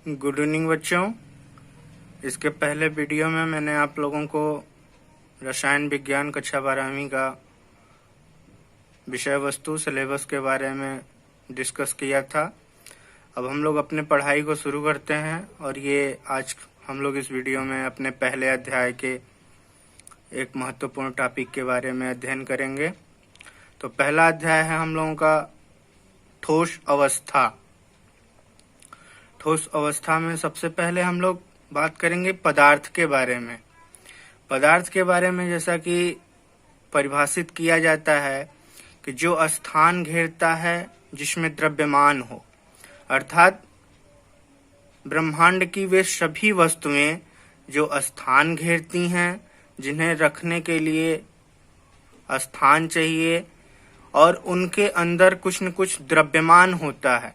Good evening बच्चों। इसके पहले वीडियो में मैंने आप लोगों को रसायन विज्ञान कक्षा 12वीं का विषय वस्तु सिलेबस के बारे में डिस्कस किया था। अब हम लोग अपने पढ़ाई को शुरू करते हैं और ये आज हम लोग इस वीडियो में अपने पहले अध्याय के एक महत्वपूर्ण टॉपिक के बारे में अध्ययन करेंगे। तो पहला अध्याय है हम लोगों का ठोस अवस्था। ठोस अवस्था में सबसे पहले हम लोग बात करेंगे पदार्थ के बारे में। पदार्थ के बारे में जैसा कि परिभाषित किया जाता है कि जो स्थान घेरता है जिसमें द्रव्यमान हो, अर्थात ब्रह्मांड की वे सभी वस्तुएं जो स्थान घेरती हैं, जिन्हें रखने के लिए स्थान चाहिए और उनके अंदर कुछ न कुछ द्रव्यमान होता है,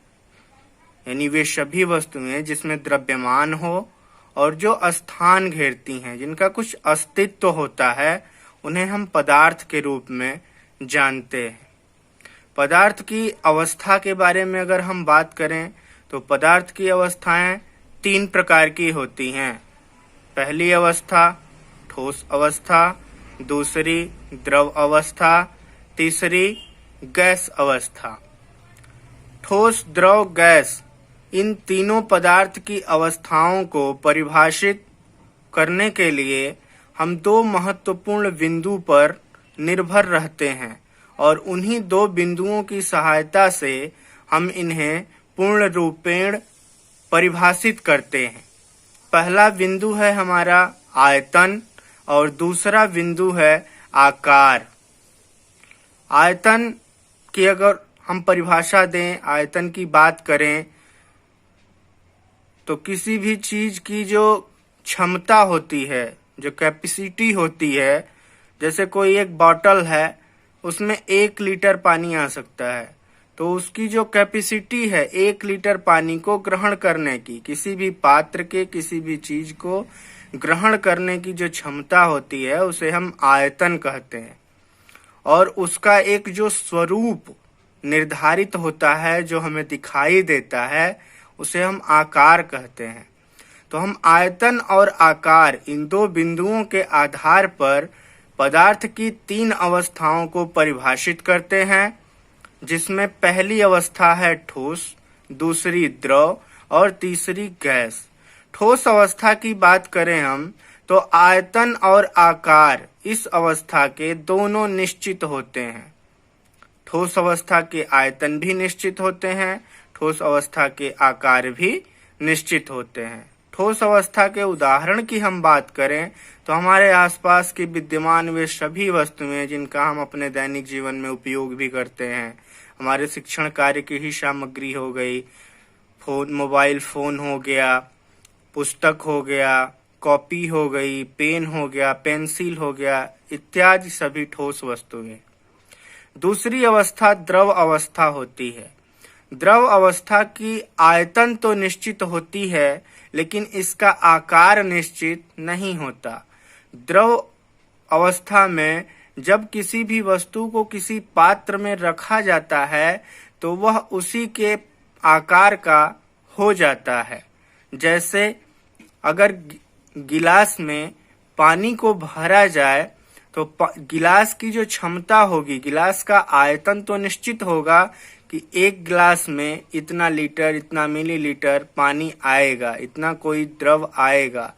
यानी वे सभी वस्तुएं जिसमें द्रव्यमान हो और जो स्थान घेरती हैं, जिनका कुछ अस्तित्व होता है, उन्हें हम पदार्थ के रूप में जानते हैं। पदार्थ की अवस्था के बारे में अगर हम बात करें तो पदार्थ की अवस्थाएं 3 प्रकार की होती हैं। पहली अवस्था ठोस अवस्था, दूसरी द्रव अवस्था, तीसरी गैस अवस्था। ठोस, द्रव, गैस, इन तीनों पदार्थ की अवस्थाओं को परिभाषित करने के लिए हम 2 महत्वपूर्ण बिंदु पर निर्भर रहते हैं और उन्हीं 2 बिंदुओं की सहायता से हम इन्हें पूर्ण रूपेण परिभाषित करते हैं। पहला बिंदु है हमारा आयतन और दूसरा बिंदु है आकार। आयतन की अगर हम परिभाषा दें, आयतन की बात करें तो किसी भी चीज की जो क्षमता होती है, जो कैपेसिटी होती है, जैसे कोई एक बॉटल है, उसमें 1 लीटर पानी आ सकता है, तो उसकी जो कैपेसिटी है 1 लीटर पानी को ग्रहण करने की, किसी भी पात्र के किसी भी चीज को ग्रहण करने की जो क्षमता होती है, उसे हम आयतन कहते हैं। और उसका एक जो स्वरूप निर्धारित होता है, जो हमें दिखाई देता है, उसे हम आकार कहते हैं। तो हम आयतन और आकार, इन 2 बिंदुओं के आधार पर पदार्थ की 3 अवस्थाओं को परिभाषित करते हैं, जिसमें पहली अवस्था है ठोस, दूसरी द्रव और तीसरी गैस। ठोस अवस्था की बात करें हम तो आयतन और आकार इस अवस्था के दोनों निश्चित होते हैं। ठोस अवस्था के आयतन भी निश्चित होते हैं, ठोस अवस्था के आकार भी निश्चित होते हैं। ठोस अवस्था के उदाहरण की हम बात करें तो हमारे आसपास की विद्यमान वे सभी वस्तुएं जिनका हम अपने दैनिक जीवन में उपयोग भी करते हैं, हमारे शिक्षण कार्य की ही सामग्री हो गई, मोबाइल फोन हो गया, पुस्तक हो गया, कॉपी हो गई, पेन हो गया, पेंसिल हो गया, इत्यादि सभी ठोस वस्तुएं। दूसरी अवस्था द्रव अवस्था होती है। द्रव अवस्था की आयतन तो निश्चित होती है, लेकिन इसका आकार निश्चित नहीं होता। द्रव अवस्था में जब किसी भी वस्तु को किसी पात्र में रखा जाता है तो वह उसी के आकार का हो जाता है। जैसे अगर गिलास में पानी को भरा जाए तो गिलास की जो क्षमता होगी, गिलास का आयतन तो निश्चित होगा कि 1 गिलास में इतना लीटर, इतना मिलीलीटर पानी आएगा, इतना कोई द्रव आएगा,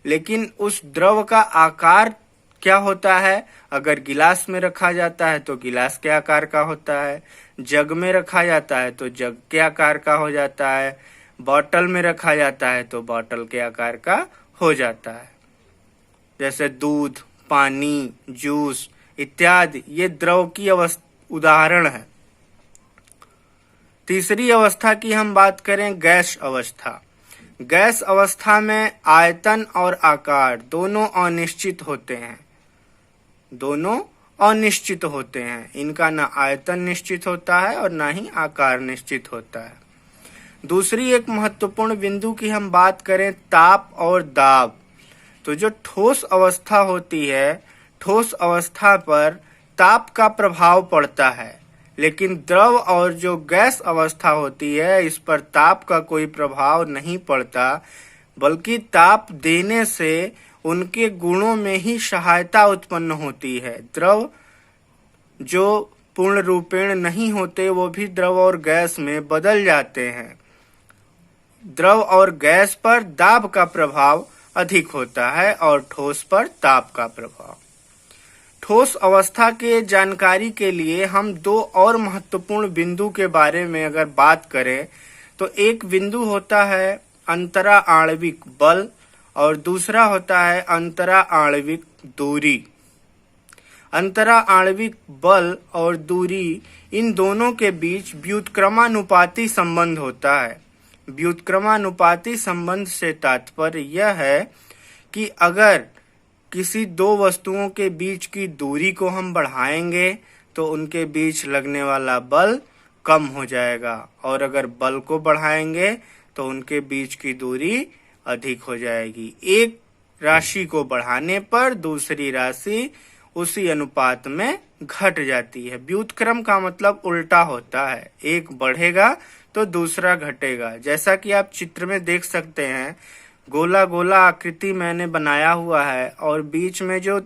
लेकिन उस द्रव का आकार क्या होता है? अगर गिलास में रखा जाता है तो गिलास के आकार का होता है, जग में रखा जाता है तो जग के आकार का हो जाता है, बॉटल में रखा जाता है तो बॉटल के आकार का हो जाता है। जैसे दूध, पानी, जूस इत्यादि ये द्रव की उदाहरण है। तीसरी अवस्था की हम बात करें गैस अवस्था। गैस अवस्था में आयतन और आकार दोनों अनिश्चित होते हैं। दोनों अनिश्चित होते हैं, इनका ना आयतन निश्चित होता है और ना ही आकार निश्चित होता है। दूसरी एक महत्वपूर्ण बिंदु की हम बात करें ताप और दाब, तो जो ठोस अवस्था होती है, ठोस अवस्था पर ताप का प्रभाव पड़ता है, लेकिन द्रव और जो गैस अवस्था होती है इस पर ताप का कोई प्रभाव नहीं पड़ता, बल्कि ताप देने से उनके गुणों में ही सहायता उत्पन्न होती है। द्रव जो पूर्ण रूपेण नहीं होते वो भी द्रव और गैस में बदल जाते हैं। द्रव और गैस पर दाब का प्रभाव अधिक होता है और ठोस पर ताप का प्रभाव। ठोस अवस्था के जानकारी के लिए हम दो और महत्वपूर्ण बिंदु के बारे में अगर बात करें तो एक बिंदु होता है अंतरा आणविक बल और दूसरा होता है अंतरा आणविक दूरी। अंतरा आणविक बल और दूरी, इन दोनों के बीच व्युत्क्रमानुपाती संबंध होता है। व्युत्क्रमानुपाती संबंध से तात्पर्य यह है कि अगर किसी दो वस्तुओं के बीच की दूरी को हम बढ़ाएंगे तो उनके बीच लगने वाला बल कम हो जाएगा, और अगर बल को बढ़ाएंगे तो उनके बीच की दूरी अधिक हो जाएगी। एक राशि को बढ़ाने पर दूसरी राशि उसी अनुपात में घट जाती है। व्युत्क्रम का मतलब उल्टा होता है, एक बढ़ेगा तो दूसरा घटेगा। जैसा कि आप चित्र में देख सकते हैं, गोला गोला आकृति मैंने बनाया हुआ है और बीच में जो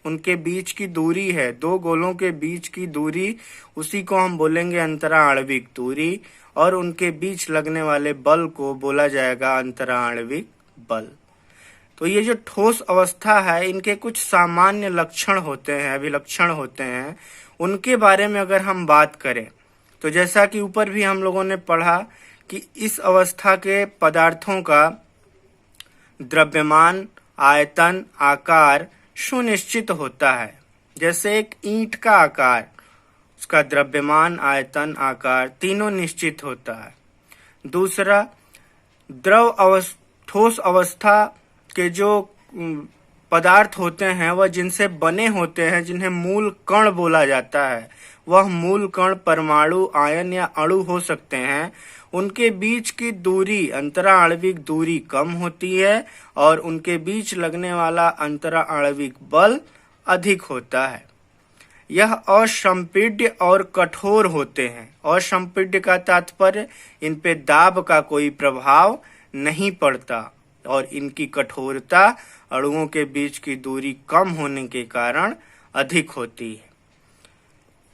उनके बीच की दूरी है, दो गोलों के बीच की दूरी, उसी को हम बोलेंगे अंतरा आणविक दूरी, और उनके बीच लगने वाले बल को बोला जाएगा अंतरा आणविक बल। तो ये जो ठोस अवस्था है, इनके कुछ सामान्य लक्षण होते हैं, अभिलक्षण होते हैं। उनके बारे में अगर हम बात करें तो जैसा कि ऊपर भी हम लोगों ने पढ़ा कि इस अवस्था के पदार्थों का द्रव्यमान, आयतन, आकार सुनिश्चित होता है। जैसे एक ईंट का आकार, उसका द्रव्यमान, आयतन, आकार तीनों निश्चित होता है। दूसरा, ठोस अवस्था के जो पदार्थ होते हैं वह जिनसे बने होते हैं, जिन्हें मूल कण बोला जाता है, वह मूल कण परमाणु, आयन या अणु हो सकते हैं। उनके बीच की दूरी, अंतरा आणविक दूरी कम होती है और उनके बीच लगने वाला अंतरा आणविक बल अधिक होता है। यह असंपीड्य और कठोर होते हैं। असंपीड्य का तात्पर्य इन पे दाब का कोई प्रभाव नहीं पड़ता, और इनकी कठोरता अणुओं के बीच की दूरी कम होने के कारण अधिक होती है।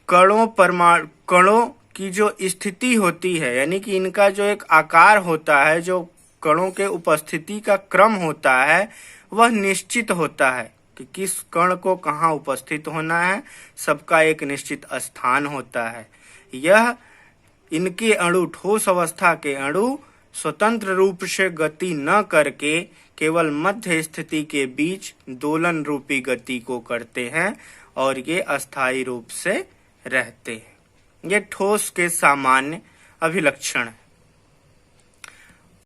कणों की जो स्थिति होती है, यानी कि इनका जो एक आकार होता है, जो कणों के उपस्थिति का क्रम होता है, वह निश्चित होता है कि किस कण को कहाँ उपस्थित होना है। सबका एक निश्चित स्थान होता है। यह इनके अणु, ठोस अवस्था के अणु स्वतंत्र रूप से गति न करके केवल मध्य स्थिति के बीच दोलन रूपी गति को करते हैं और ये अस्थायी रूप से रहते हैं। ये ठोस के सामान्य अभिलक्षण है।